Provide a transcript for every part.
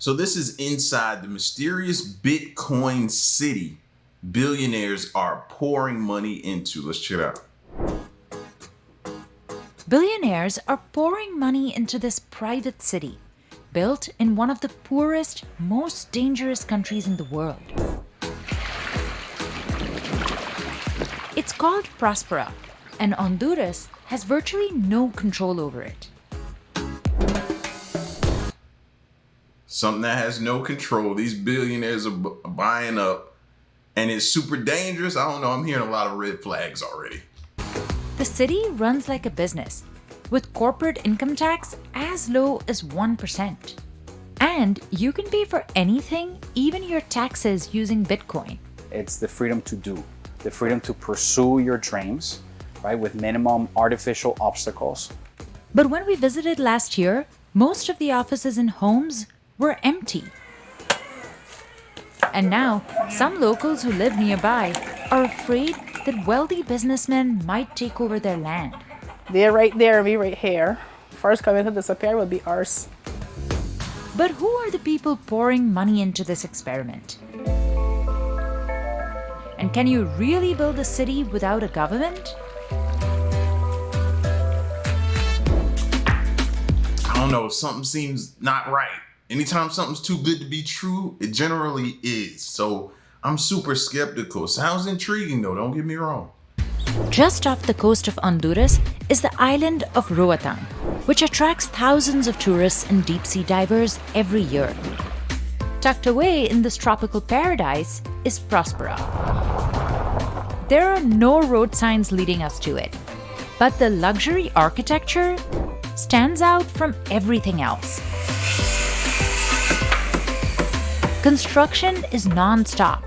So this is inside the mysterious Bitcoin city billionaires are pouring money into. Let's check it out. Billionaires are pouring money into this private city, built in one of the poorest, most dangerous countries in the world. It's called Prospera, and Honduras has virtually no control over it. Something that has no control. These billionaires are buying up, and it's super dangerous. I don't know, I'm hearing a lot of red flags already. The city runs like a business, with corporate income tax as low as 1%. And you can pay for anything, even your taxes, using Bitcoin. It's the freedom to do, the freedom to pursue your dreams, right, with minimum artificial obstacles. But when we visited last year, most of the offices and homes were empty. And now, some locals who live nearby are afraid that wealthy businessmen might take over their land. They're right there, we right here. First coming to disappear will be ours. But who are the people pouring money into this experiment? And can you really build a city without a government? I don't know, something seems not right. Anytime something's too good to be true, it generally is. So I'm super skeptical. Sounds intriguing though, don't get me wrong. Just off the coast of Honduras is the island of Roatan, which attracts thousands of tourists and deep-sea divers every year. Tucked away in this tropical paradise is Prospera. There are no road signs leading us to it, but the luxury architecture stands out from everything else. Construction is non-stop.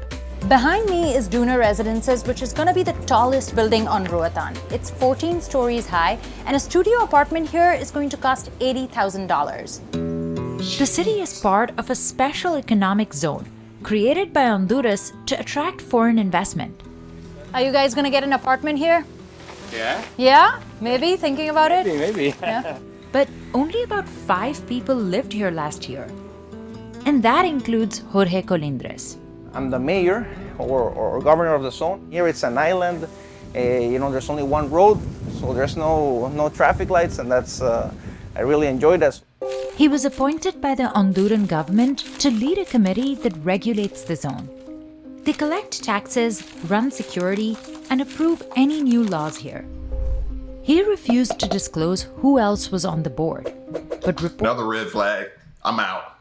Behind me is Duna Residences, which is going to be the tallest building on Roatan. It's 14 stories high, and a studio apartment here is going to cost $80,000. The city is part of a special economic zone created by Honduras to attract foreign investment. Are you guys going to get an apartment here? Yeah? Yeah? Maybe? Thinking about it? Maybe. Yeah. But only about 5 people lived here last year. And that includes Jorge Colindres. I'm the mayor or governor of the zone. Here it's an island. There's only one road, so there's no traffic lights, and that's I really enjoy that. He was appointed by the Honduran government to lead a committee that regulates the zone. They collect taxes, run security, and approve any new laws here. He refused to disclose who else was on the board, but Another red flag, I'm out.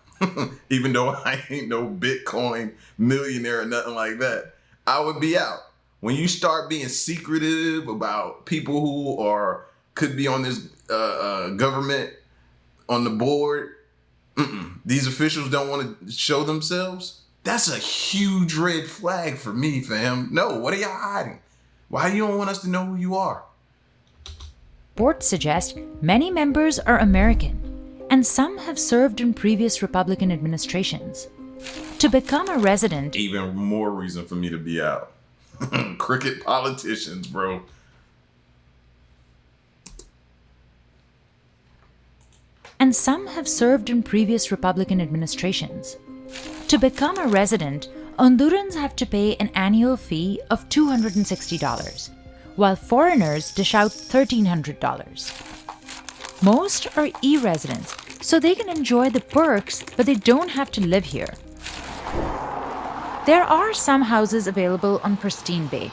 Even though I ain't no Bitcoin millionaire or nothing like that, I would be out. When you start being secretive about people who could be on this government on the board, these officials don't want to show themselves. That's a huge red flag for me, fam. No, what are y'all hiding? Why you don't want us to know who you are? Reports suggest many members are American, and some have served in previous Republican administrations. To become a resident, Even more reason for me to be out. Crooked politicians, bro. and some have served in previous Republican administrations. To become a resident, Hondurans have to pay an annual fee of $260, while foreigners dish out $1,300. Most are e-residents, so they can enjoy the perks, but they don't have to live here. There are some houses available on Pristine Bay.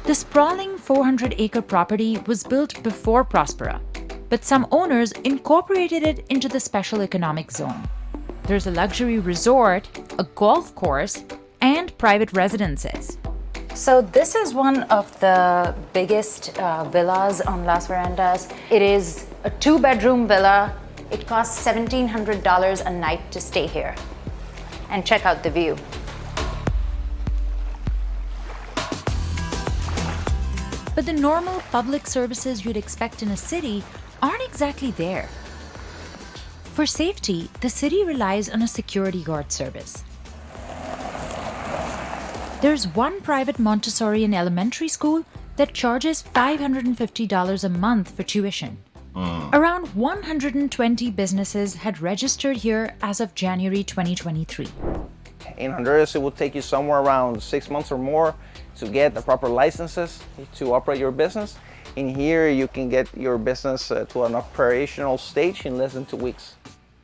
The sprawling 400-acre property was built before Prospera, but some owners incorporated it into the special economic zone. There's a luxury resort, a golf course, and private residences. So this is one of the biggest villas on Las Verandas. It is a 2-bedroom villa. It costs $1,700 a night to stay here. And check out the view. But the normal public services you'd expect in a city aren't exactly there. For safety, the city relies on a security guard service. There's one private Montessori and elementary school that charges $550 a month for tuition. Around 120 businesses had registered here as of January 2023. In Honduras, it will take you somewhere around 6 months or more to get the proper licenses to operate your business. In here, you can get your business to an operational stage in less than 2 weeks.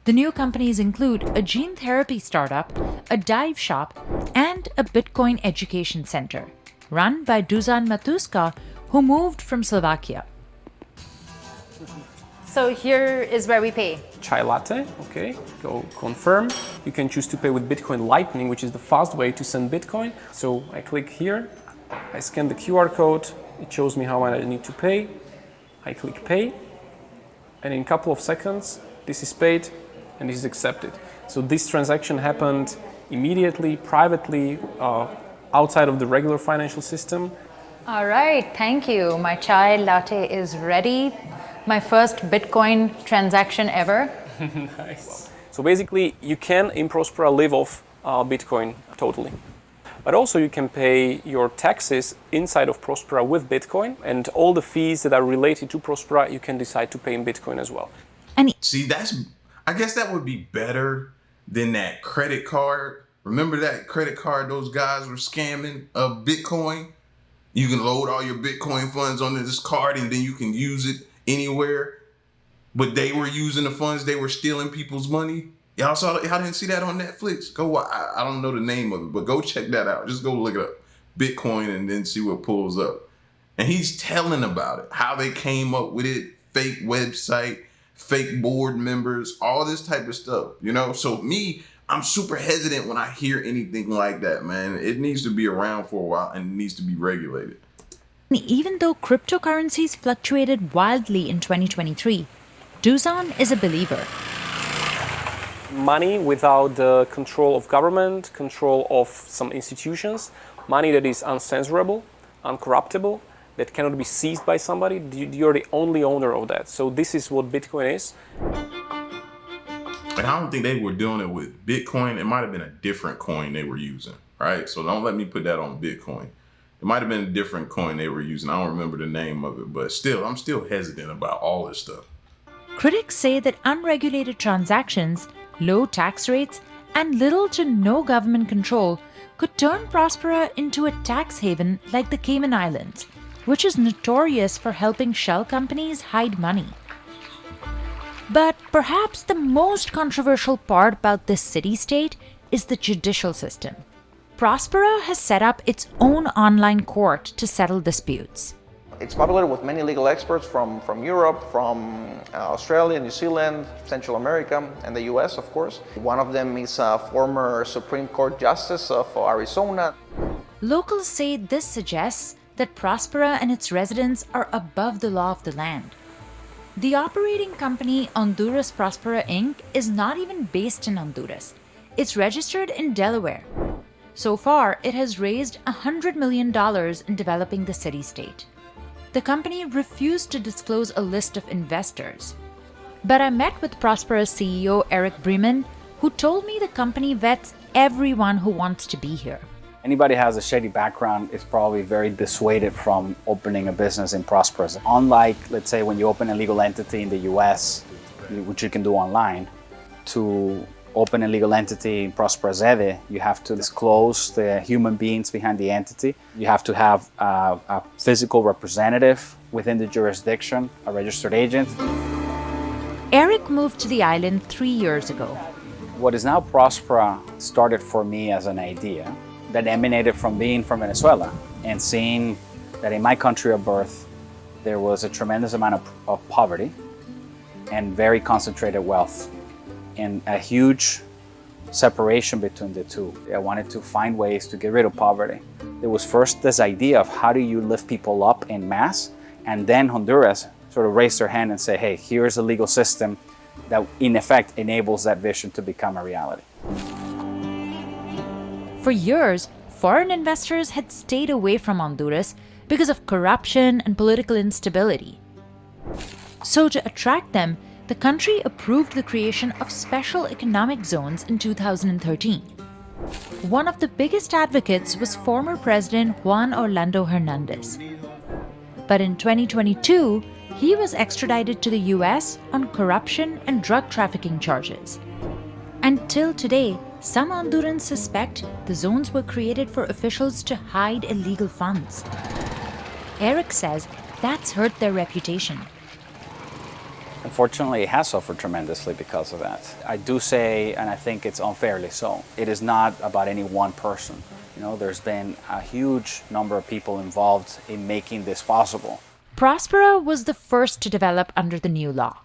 The new companies include a gene therapy startup, a dive shop, and a Bitcoin education center, run by Dusan Matuska, who moved from Slovakia. So here is where we pay. Chai latte, okay, go confirm. You can choose to pay with Bitcoin Lightning, which is the fast way to send Bitcoin. So I click here, I scan the QR code, it shows me how much I need to pay. I click pay, and in a couple of seconds, this is paid and this is accepted. So this transaction happened immediately, privately, outside of the regular financial system. All right, thank you. My chai latte is ready. My first Bitcoin transaction ever. Nice. So basically, you can in Prospera live off Bitcoin totally. But also you can pay your taxes inside of Prospera with Bitcoin, and all the fees that are related to Prospera, you can decide to pay in Bitcoin as well. See, I guess that would be better than that credit card. Remember that credit card those guys were scamming of Bitcoin? You can load all your Bitcoin funds onto this card and then you can use it anywhere. But they were using the funds, they were stealing people's money. Y'all didn't see that on Netflix? I don't know the name of it, but go check that out. Just go look it up. Bitcoin and then see what pulls up. And he's telling about it, how they came up with it, fake website, fake board members, all this type of stuff, you know? So I'm super hesitant when I hear anything like that, man. It needs to be around for a while and it needs to be regulated. Even though cryptocurrencies fluctuated wildly in 2023, Dusan is a believer. Money without the control of government, control of some institutions, money that is uncensorable, uncorruptible, that cannot be seized by somebody, you're the only owner of that. So this is what Bitcoin is. And I don't think they were doing it with Bitcoin. It might have been a different coin they were using, right? So don't let me put that on Bitcoin. It might have been a different coin they were using. I don't remember the name of it, but still, I'm still hesitant about all this stuff. Critics say that unregulated transactions, low tax rates, and little to no government control could turn Prospera into a tax haven like the Cayman Islands, which is notorious for helping shell companies hide money. But perhaps the most controversial part about this city-state is the judicial system. Prospera has set up its own online court to settle disputes. It's popular with many legal experts from Europe, from Australia, New Zealand, Central America, and the US, of course. One of them is a former Supreme Court Justice of Arizona. Locals say this suggests that Prospera and its residents are above the law of the land. The operating company Honduras Prospera Inc. is not even based in Honduras. It's registered in Delaware. So far, it has raised $100 million in developing the city-state. The company refused to disclose a list of investors. But I met with Prospera's CEO Eric Bremen, who told me the company vets everyone who wants to be here. Anybody who has a shady background is probably very dissuaded from opening a business in Prospera. Unlike, let's say, when you open a legal entity in the US, which you can do online, to open a legal entity in Prospera Zede, you have to disclose the human beings behind the entity. You have to have a physical representative within the jurisdiction, a registered agent. Eric moved to the island 3 years ago. What is now Prospera started for me as an idea that emanated from being from Venezuela and seeing that in my country of birth, there was a tremendous amount of poverty and very concentrated wealth and a huge separation between the two. I wanted to find ways to get rid of poverty. There was first this idea of how do you lift people up en masse, and then Honduras sort of raised their hand and say, hey, here's a legal system that in effect enables that vision to become a reality. For years, foreign investors had stayed away from Honduras because of corruption and political instability. So to attract them, the country approved the creation of special economic zones in 2013. One of the biggest advocates was former President Juan Orlando Hernandez. But in 2022, He was extradited to the US on corruption and drug trafficking charges. Until today, some Hondurans suspect the zones were created for officials to hide illegal funds. Eric says that's hurt their reputation. Unfortunately, it has suffered tremendously because of that. I do say, and I think it's unfairly so, it is not about any one person. You know, there's been a huge number of people involved in making this possible. Prospera was the first to develop under the new law.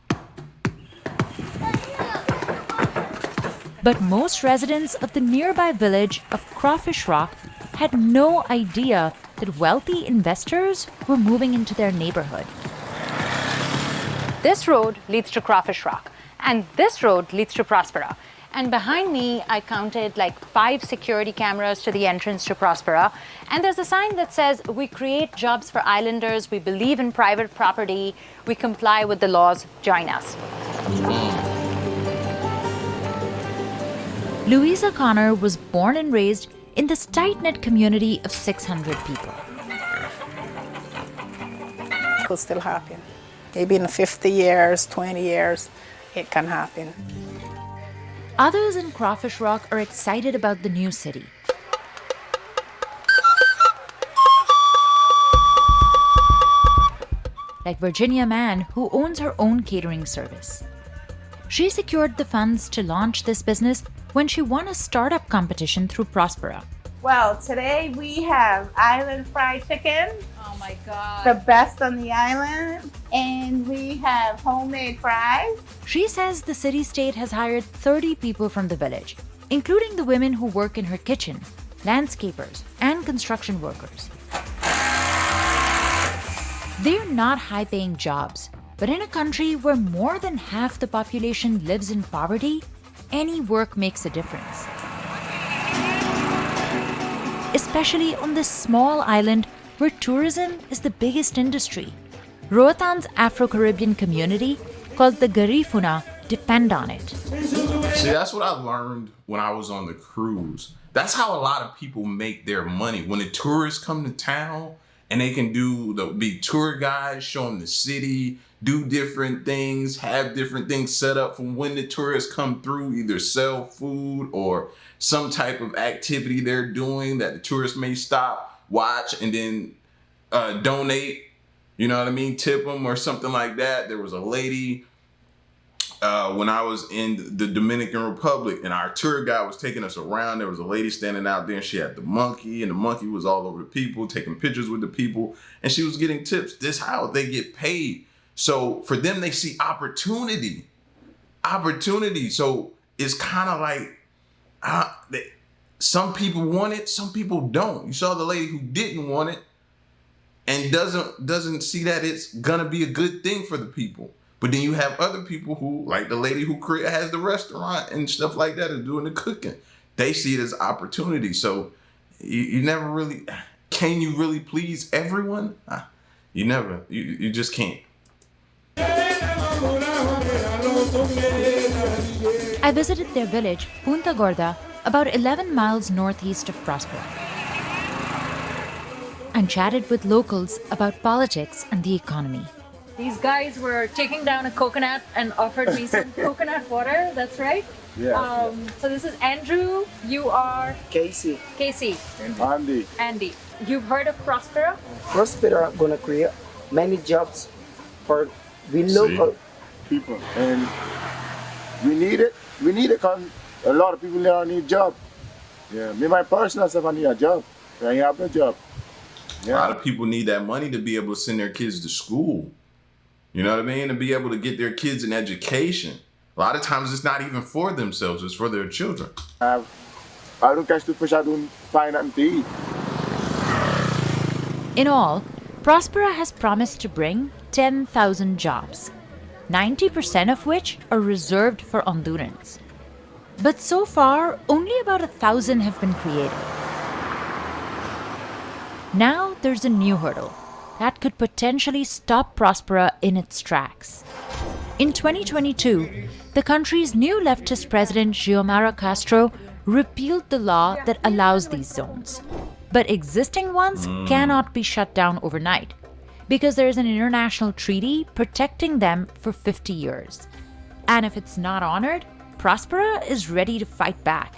But most residents of the nearby village of Crawfish Rock had no idea that wealthy investors were moving into their neighborhood. This road leads to Crawfish Rock, and this road leads to Prospera. And behind me, I counted like 5 security cameras to the entrance to Prospera. And there's a sign that says, "We create jobs for islanders, we believe in private property, we comply with the laws, join us." Louisa Connor was born and raised in this tight-knit community of 600 people. It will still happen. Maybe in 50 years, 20 years, it can happen. Others in Crawfish Rock are excited about the new city. Like Virginia Mann, who owns her own catering service. She secured the funds to launch this business when she won a startup competition through Prospera. Well, today we have island fried chicken. Oh my God. The best on the island. And we have homemade fries. She says the city-state has hired 30 people from the village, including the women who work in her kitchen, landscapers, and construction workers. They're not high-paying jobs, but in a country where more than half the population lives in poverty, any work makes a difference. Especially on this small island where tourism is the biggest industry. Roatan's Afro-Caribbean community, called the Garifuna, depend on it. See, that's what I learned when I was on the cruise. That's how a lot of people make their money. When the tourists come to town and they can be tour guides, show them the city, do different things, have different things set up from when the tourists come through, either sell food or some type of activity they're doing that the tourists may stop, watch, and then donate, you know what I mean, tip them or something like that. There was a lady when I was in the Dominican Republic and our tour guide was taking us around. There was a lady standing out there and she had the monkey, and the monkey was all over the people, taking pictures with the people, and she was getting tips. This is how they get paid. So for them, they see opportunity. So it's kind of like, some people want it, some people don't. You saw the lady who didn't want it and doesn't see that it's gonna be a good thing for the people. But then you have other people who, like the lady who has the restaurant and stuff like that, is doing the cooking. They see it as opportunity. So you never really, can you really please everyone? You never, you just can't. I visited their village, Punta Gorda, about 11 miles northeast of Prospera, and chatted with locals about politics and the economy. These guys were taking down a coconut and offered me some coconut water, that's right? Yeah. So this is Andrew, you are? Casey. Casey. Andy. You've heard of Prospera? Prospera gonna create many jobs for the local people, and we need it because a lot of people now need job. Yeah, me, my personal self, I need a job. I have a job. Yeah. A lot of people need that money to be able to send their kids to school. You know what I mean? To be able to get their kids an education. A lot of times it's not even for themselves, it's for their children. I don't catch the fish, I don't find nothing to eat. In all, Prospera has promised to bring 10,000 jobs, 90% of which are reserved for Hondurans. But so far, only about 1,000 have been created. Now there's a new hurdle that could potentially stop Prospera in its tracks. In 2022, the country's new leftist president, Xiomara Castro, repealed the law that allows these zones. But existing ones cannot be shut down overnight. because there's an international treaty protecting them for 50 years. And if it's not honored, Prospera is ready to fight back.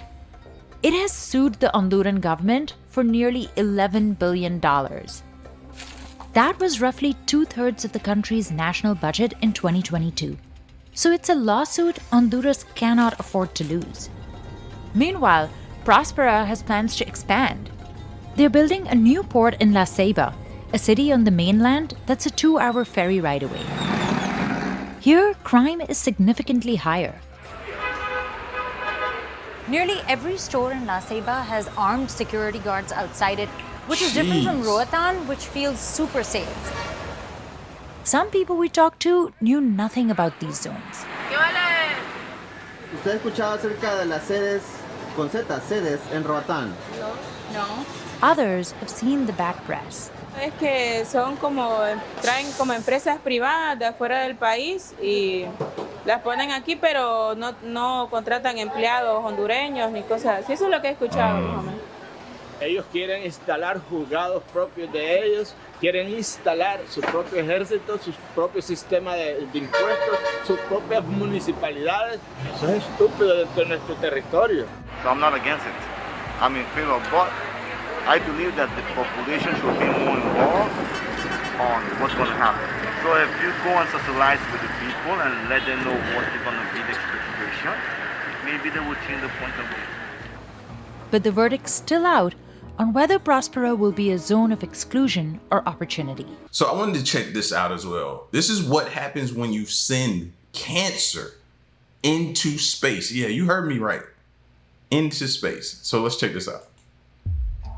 It has sued the Honduran government for nearly $11 billion. That was roughly 2/3 of the country's national budget in 2022. So it's a lawsuit Honduras cannot afford to lose. Meanwhile, Prospera has plans to expand. They're building a new port in La Ceiba, a city on the mainland that's a 2-hour ferry ride away. Here, crime is significantly higher. Nearly every store in La Ceiba has armed security guards outside it, which is different from Roatan, which feels super safe. Some people we talked to knew nothing about these zones. ¿Usted ha escuchado acerca de las sedes con Z, sedes en Roatán? No. Others have seen the bad press. Es que son traen como empresas privadas de afuera del país y las ponen aquí, pero no contratan empleados hondureños ni cosas así. Eso es lo que he escuchado, más o menos. Ellos quieren instalar juzgados propios de ellos, quieren instalar su propio ejército, su propio sistema de impuestos, sus propias municipalidades. Eso es estúpido dentro de nuestro territorio. So I'm not against it. I'm in favor, but I believe that the population should be more involved on what's going to happen. So if you go and socialize with the people and let them know what is going to be the expectation, maybe they will change the point of view. But the verdict's still out on whether Prospera will be a zone of exclusion or opportunity. So I wanted to check this out as well. This is what happens when you send cancer into space. Yeah, you heard me right. Into space. So let's check this out.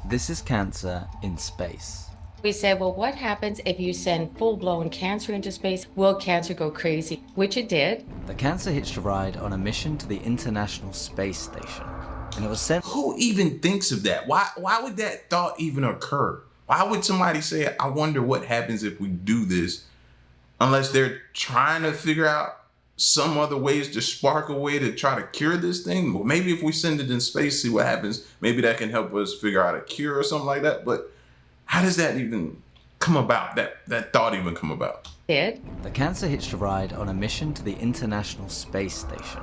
This is cancer in space. We said, well, what happens if you send full-blown cancer into space? Will cancer go crazy? Which it did. The cancer hitched a ride on a mission to the International Space Station. And it was sent. Who even thinks of that? Why would that thought even occur? Why would somebody say, I wonder what happens if we do this? Unless they're trying to figure out some other ways to spark a way to try to cure this thing. Well, maybe if we send it in space, see what happens. Maybe that can help us figure out a cure or something like that. But how does that even come about? That thought even come about? The cancer hitched a ride on a mission to the International Space Station.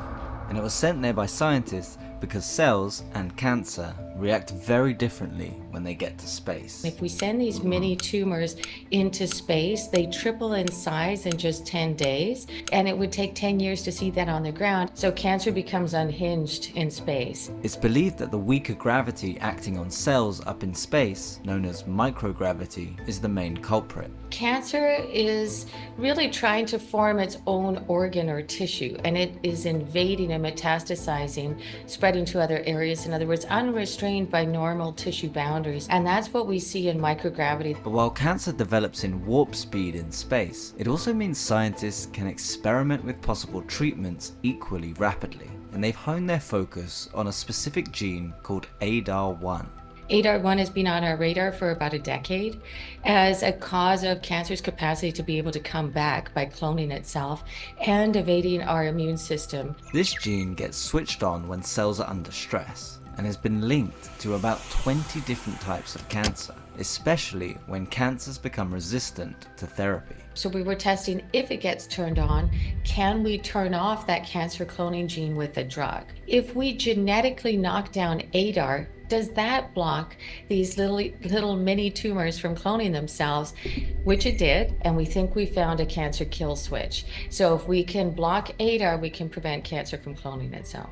And it was sent there by scientists because cells and cancer react very differently when they get to space. If we send these mini tumors into space, they triple in size in just 10 days, and it would take 10 years to see that on the ground, so cancer becomes unhinged in space. It's believed that the weaker gravity acting on cells up in space, known as microgravity, is the main culprit. Cancer is really trying to form its own organ or tissue, and it is invading and metastasizing, spreading to other areas. In other words, unrestrained by normal tissue boundaries. And that's what we see in microgravity. But while cancer develops in warp speed in space, it also means scientists can experiment with possible treatments equally rapidly. And they've honed their focus on a specific gene called ADAR1. ADAR1 has been on our radar for about a decade as a cause of cancer's capacity to be able to come back by cloning itself and evading our immune system. This gene gets switched on when cells are under stress and has been linked to about 20 different types of cancer, especially when cancers become resistant to therapy. So we were testing, if it gets turned on, can we turn off that cancer cloning gene with a drug? If we genetically knock down ADAR, does that block these little mini tumors from cloning themselves? Which it did, and we think we found a cancer kill switch. So if we can block ADAR, we can prevent cancer from cloning itself.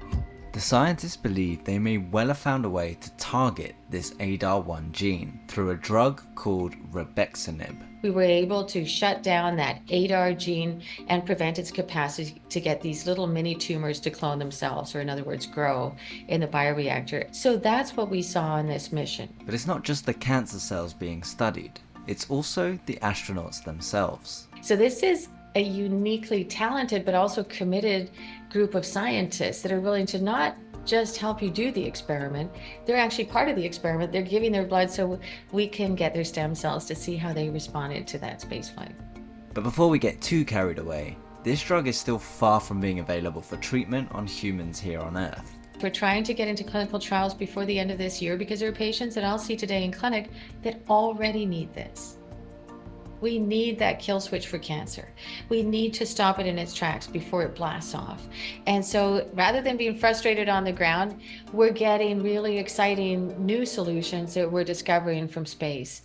The scientists believe they may well have found a way to target this ADAR1 gene through a drug called rebexinib. We were able to shut down that ADAR gene and prevent its capacity to get these little mini tumors to clone themselves, or in other words, grow in the bioreactor. So that's what we saw on this mission. But it's not just the cancer cells being studied, it's also the astronauts themselves. So this is a uniquely talented but also committed group of scientists that are willing to not just help you do the experiment, they're actually part of the experiment. They're giving their blood so we can get their stem cells to see how they responded to that spaceflight. But before we get too carried away, this drug is still far from being available for treatment on humans here on Earth. We're trying to get into clinical trials before the end of this year because there are patients that I'll see today in clinic that already need this. We need that kill switch for cancer. We need to stop it in its tracks before it blasts off. And so rather than being frustrated on the ground, we're getting really exciting new solutions that we're discovering from space.